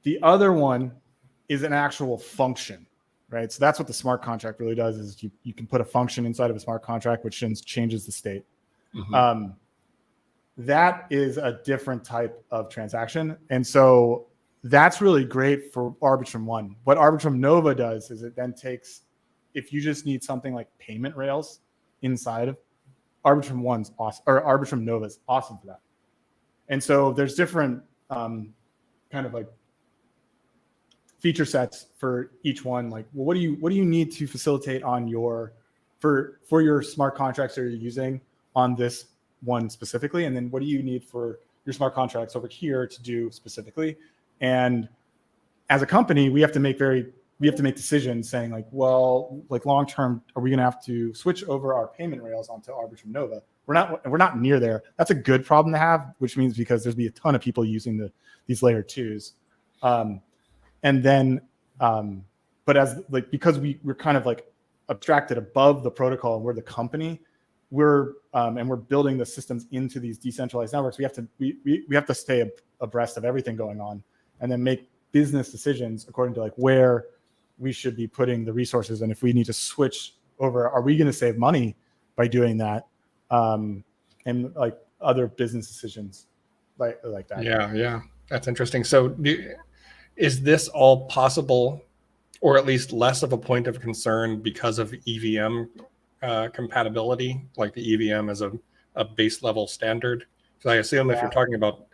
The other one is an actual function, right? So that's what the smart contract really does, is you can put a function inside of a smart contract, which changes the state. Mm-hmm. That is a different type of transaction. And so that's really great for Arbitrum 1. What Arbitrum Nova does is it then takes, if you just need something like payment rails inside of Arbitrum 1's awesome, or Arbitrum Nova is awesome for that. And so there's different kind of like feature sets for each one. Like, well, what do you need to facilitate on your for your smart contracts that you're using on this one specifically, and then what do you need for your smart contracts over here to do specifically? And as a company, we have to make decisions saying like, well, like long term, are we going to have to switch over our payment rails onto Arbitrum Nova? We're not near there. That's a good problem to have, which means because there's be a ton of people using these layer 2s. And then, but as like, because we're kind of like abstracted above the protocol and we're the company, and we're building the systems into these decentralized networks. We have to stay abreast of everything going on, and then make business decisions according to like where we should be putting the resources, and if we need to switch over, are we going to save money by doing that? And like other business decisions like that. Yeah, that's interesting. So is this all possible, or at least less of a point of concern, because of EVM compatibility, like the EVM as a base level standard? So I assume if you're talking about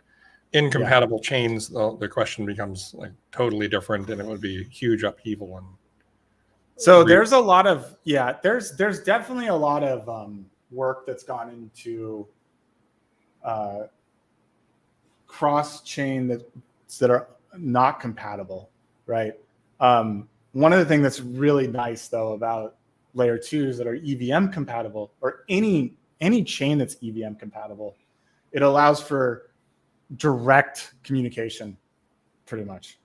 incompatible chains, the question becomes like totally different, and it would be huge upheaval. And so there's a lot of there's definitely a lot of work that's gone into cross chain that are not compatible, right? One of the things that's really nice though about layer 2s that are EVM compatible, or any chain that's EVM compatible, it allows for direct communication pretty much.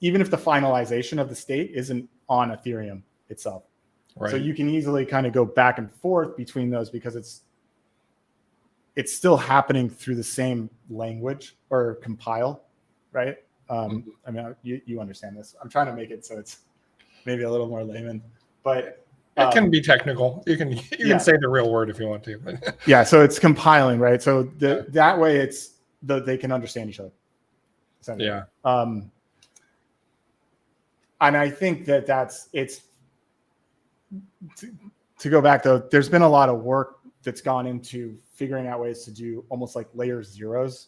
Even if the finalization of the state isn't on Ethereum itself. Right. So you can easily kind of go back and forth between those because it's still happening through the same language or compile, right? I mean, you understand this. I'm trying to make it so it's maybe a little more layman, but it can be technical. You can say the real word if you want to. But yeah, so it's compiling, right? So that way they can understand each other. Yeah. And I think it's to go back though, there's been a lot of work that's gone into figuring out ways to do almost like layer zeros.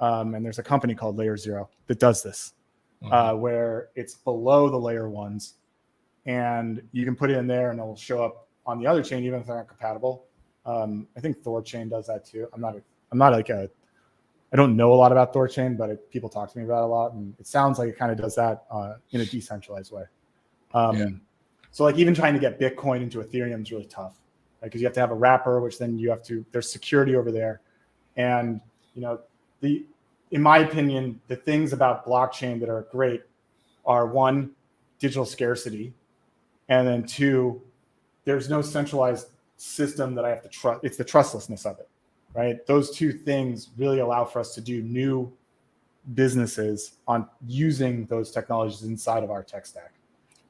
And there's a company called Layer Zero that does this, where it's below the layer ones, and you can put it in there and it'll show up on the other chain, even if they're not compatible. I think Thorchain does that too. I don't know a lot about Thorchain, but people talk to me about it a lot, and it sounds like it kind of does that in a decentralized way. So like even trying to get Bitcoin into Ethereum is really tough, right? Because you have to have a wrapper, which then there's security over there. And, in my opinion, the things about blockchain that are great are, one, digital scarcity. And then two, there's no centralized system that I have to trust. It's the trustlessness of it, right? Those two things really allow for us to do new businesses on using those technologies inside of our tech stack.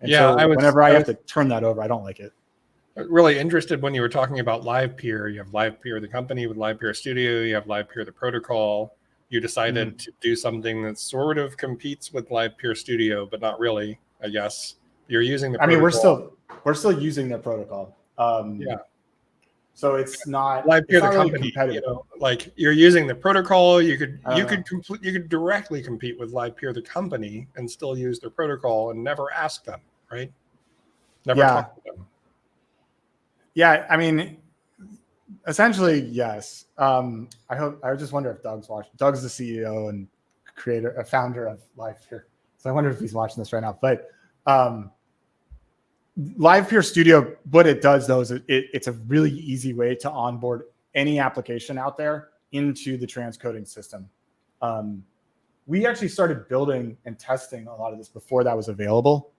And whenever I have to turn that over, I don't like it. Really interested when you were talking about LivePeer. You have LivePeer, the company, with LivePeer Studio. You have LivePeer, the protocol. You decided to do something that sort of competes with LivePeer Studio, but not really, I guess. You're using the protocol. I mean, we're still using their protocol. So it's not LivePeer, the company. Like you're using the protocol. You could directly compete with LivePeer, the company, and still use their protocol and never ask them, right? Never talk to them. Yeah, I mean, essentially, yes. I just wonder if Doug's watching. Doug's the CEO and founder of LivePeer. So I wonder if he's watching this right now. But LivePeer Studio, what it does though is it's a really easy way to onboard any application out there into the transcoding system. We actually started building and testing a lot of this before that was available.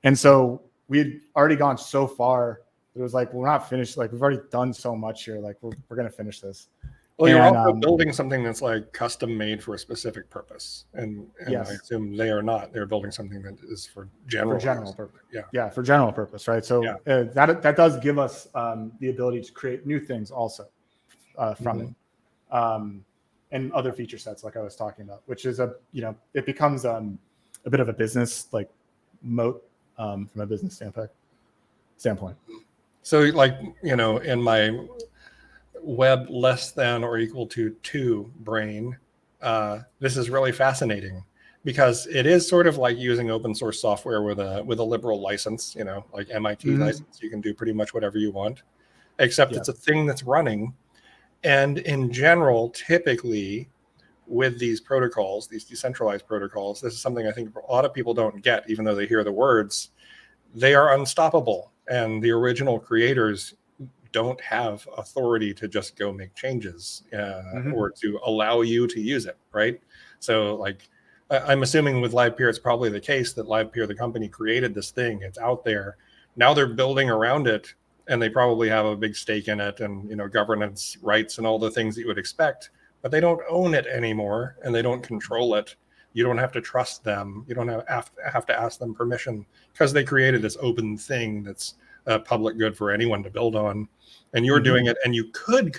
And so we had already gone so far. It was like, we're not finished. Like, we've already done so much here. Like, we're going to finish this. Well, you're also building something that's like custom made for a specific purpose. And yes. I assume they are not. They're building something that is for general purpose. Yeah, for general purpose, right? So that does give us the ability to create new things also from it. And other feature sets like I was talking about, which is it becomes a bit of a business like moat from a business standpoint. So like, in my web less than or equal to 2 brain, this is really fascinating because it is sort of like using open source software with a liberal license, like MIT license. You can do pretty much whatever you want, except it's a thing that's running. And in general, typically with these protocols, these decentralized protocols, this is something I think a lot of people don't get, even though they hear the words. They are unstoppable. And the original creators don't have authority to just go make changes or to allow you to use it, right? So like, I'm assuming with LivePeer, it's probably the case that LivePeer, the company, created this thing. It's out there. Now they're building around it, and they probably have a big stake in it and, governance rights and all the things that you would expect, but they don't own it anymore and they don't control it. You don't have to trust them. You don't have to ask them permission because they created this open thing that's a public good for anyone to build on. And you're doing it, and you could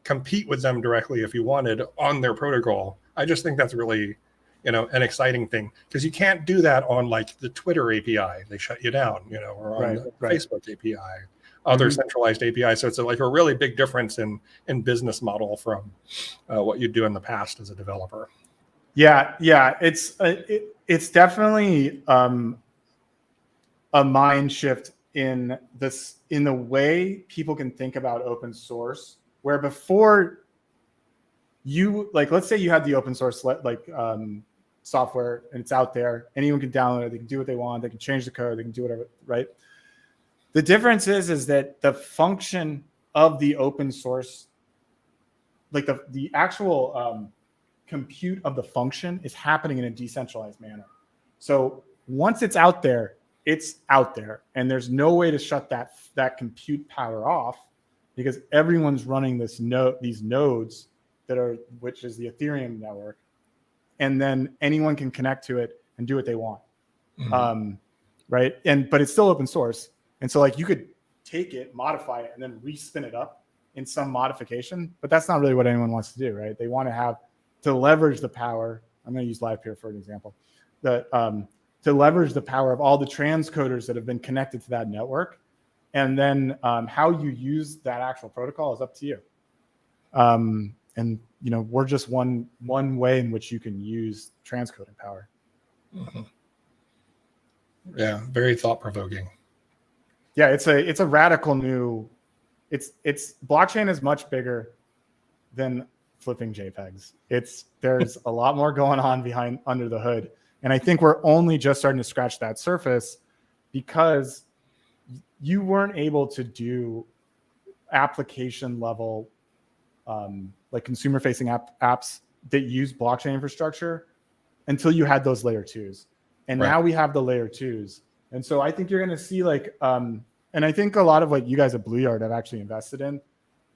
compete with them directly if you wanted on their protocol. I just think that's really, an exciting thing, because you can't do that on like the Twitter API. They shut you down, or on the Facebook API, other centralized API. So it's like a really big difference in business model from what you do in the past as a developer. Yeah. It's definitely a mind shift in the way people can think about open source, where before you, like, let's say you had the open source software and it's out there, anyone can download it, they can do what they want, they can change the code, they can do whatever, right? The difference is that the function of the open source, like the actual compute of the function, is happening in a decentralized manner. So once it's out there, and there's no way to shut that compute power off, because everyone's running these nodes which is the Ethereum network, and then anyone can connect to it and do what they want, right? But it's still open source, and so like you could take it, modify it, and then respin it up in some modification. But that's not really what anyone wants to do, right? They want to leverage the power. I'm going to use LivePeer for an example. To leverage the power of all the transcoders that have been connected to that network, and then how you use that actual protocol is up to you. And we're just one way in which you can use transcoding power. Yeah, very thought-provoking. Yeah, it's a radical new. It's blockchain is much bigger than flipping JPEGs. There's a lot more going on under the hood, and I think we're only just starting to scratch that surface, because you weren't able to do application level, like consumer facing apps that use blockchain infrastructure until you had those layer 2s. And now we have the layer 2s. And so I think you're going to see and I think a lot of what you guys at Blue Yard have actually invested in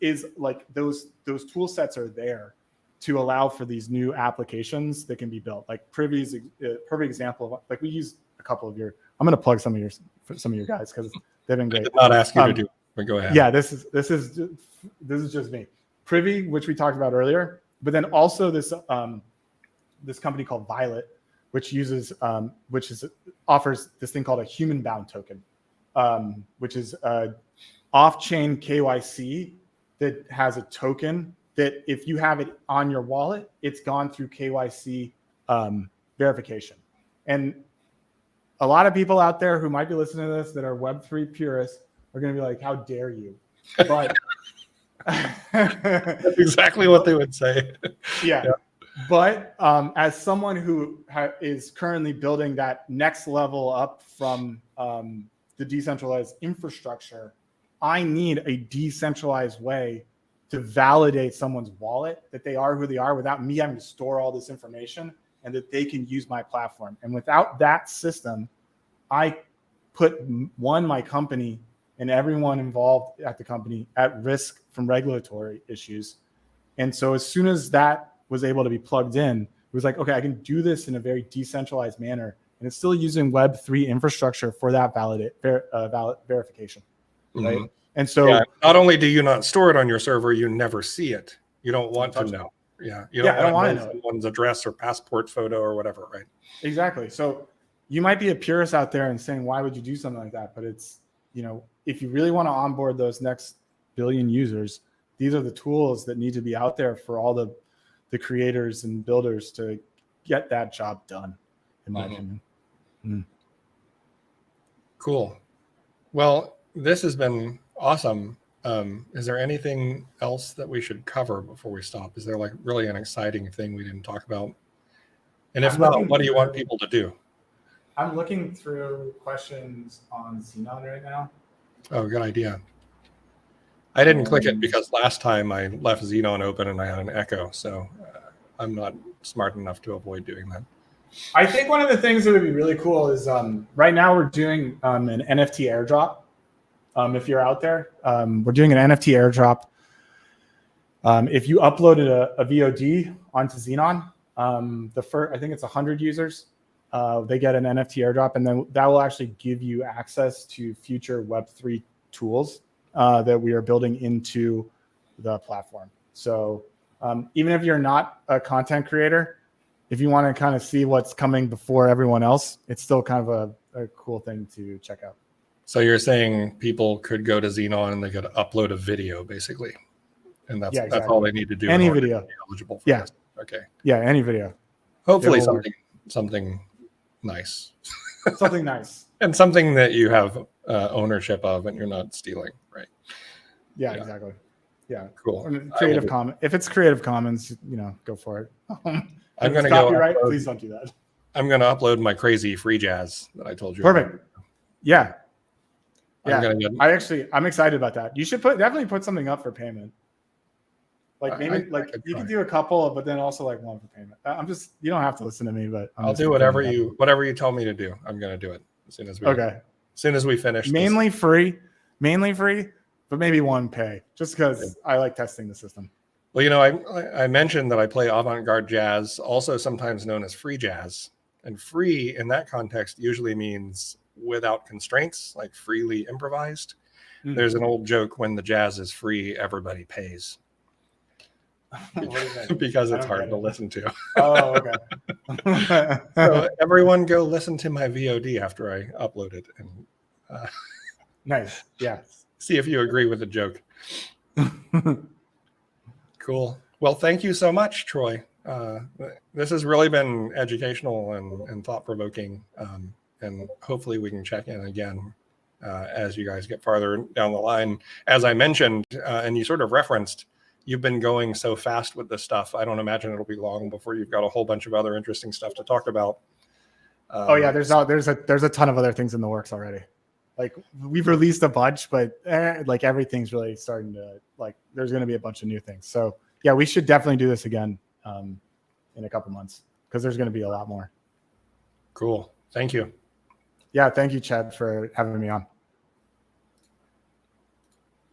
is like those tool sets are there to allow for these new applications that can be built. Like Privy's a perfect example of, like, we use a couple of I'm going to plug some of your guys because they've been great. I did not ask you to do, but go ahead. Yeah, this is just me. Privy, which we talked about earlier, but then also this company called Violet, which offers this thing called a human bound token, which is a off-chain KYC that has a token that if you have it on your wallet, it's gone through KYC verification. And a lot of people out there who might be listening to this that are Web3 purists are going to be like, how dare you? But that's exactly what they would say. Yeah. But as someone who is currently building that next level up from the decentralized infrastructure, I need a decentralized way to validate someone's wallet that they are who they are without me having to store all this information, and that they can use my platform. And without that system, I put my company and everyone involved at the company at risk from regulatory issues. And so as soon as that was able to be plugged in, it was like, okay, I can do this in a very decentralized manner, and it's still using Web3 infrastructure for that valid verification, right? And so not only do you not store it on your server, you never see it. You don't want to know. Yeah, you don't want to know someone's address or passport photo or whatever, right? Exactly. So you might be a purist out there and saying, why would you do something like that? But it's, if you really want to onboard those next billion users, these are the tools that need to be out there for all the creators and builders to get that job done, in my opinion. Cool. Well, this has been awesome. Is there anything else that we should cover before we stop? Is there like really an exciting thing we didn't talk about? And if not, what do you want people to do? I'm looking through questions on Xenon right now. Oh, good idea. I didn't click it because last time I left Xenon open and I had an echo, so I'm not smart enough to avoid doing that. I think one of the things that would be really cool is right now we're doing an NFT airdrop. If you're out there, we're doing an NFT airdrop. If you uploaded a VOD onto Xenon, The first, I think it's 100 users. They get an NFT airdrop, and then that will actually give you access to future Web3 tools that we are building into the platform. So even if you're not a content creator, if you want to kind of see what's coming before everyone else, it's still kind of a cool thing to check out. So you're saying people could go to Xenon and they could upload a video, basically, and that's all they need to do. Any video. To be eligible for this. Okay. Yeah, any video. Hopefully something nice. Something nice. And something that you have ownership of and you're not stealing, right? Yeah, exactly. Yeah. Cool. Creative Commons. If it's Creative Commons, go for it. I'm going to go. Copyright. Please don't do that. I'm going to upload my crazy free jazz that I told you. Perfect. About. Yeah. Yeah. I'm excited about that. You should definitely put something up for payment. Like maybe you can do a couple, but then also like one for payment. You don't have to listen to me, but I'll do whatever you tell me to do. I'm going to do it as soon as we finish. Mainly free, but maybe one pay, just because I like testing the system. Well, I mentioned that I play avant-garde jazz, also sometimes known as free jazz, and free in that context usually means without constraints, like freely improvised. There's an old joke: when the jazz is free, everybody pays. Because it's hard to listen to. Oh, okay. So everyone go listen to my VOD after I upload it and nice. Yeah. See if you agree with the joke. Cool. Well, thank you so much, Troy. This has really been educational and thought-provoking, and hopefully we can check in again as you guys get farther down the line. As I mentioned, and you sort of referenced, you've been going so fast with this stuff. I don't imagine it'll be long before you've got a whole bunch of other interesting stuff to talk about. There's a ton of other things in the works already. Like we've released a bunch, but like everything's really starting to there's going to be a bunch of new things. So yeah, we should definitely do this again in a couple months because there's going to be a lot more. Cool. Thank you. Yeah. Thank you, Chad, for having me on.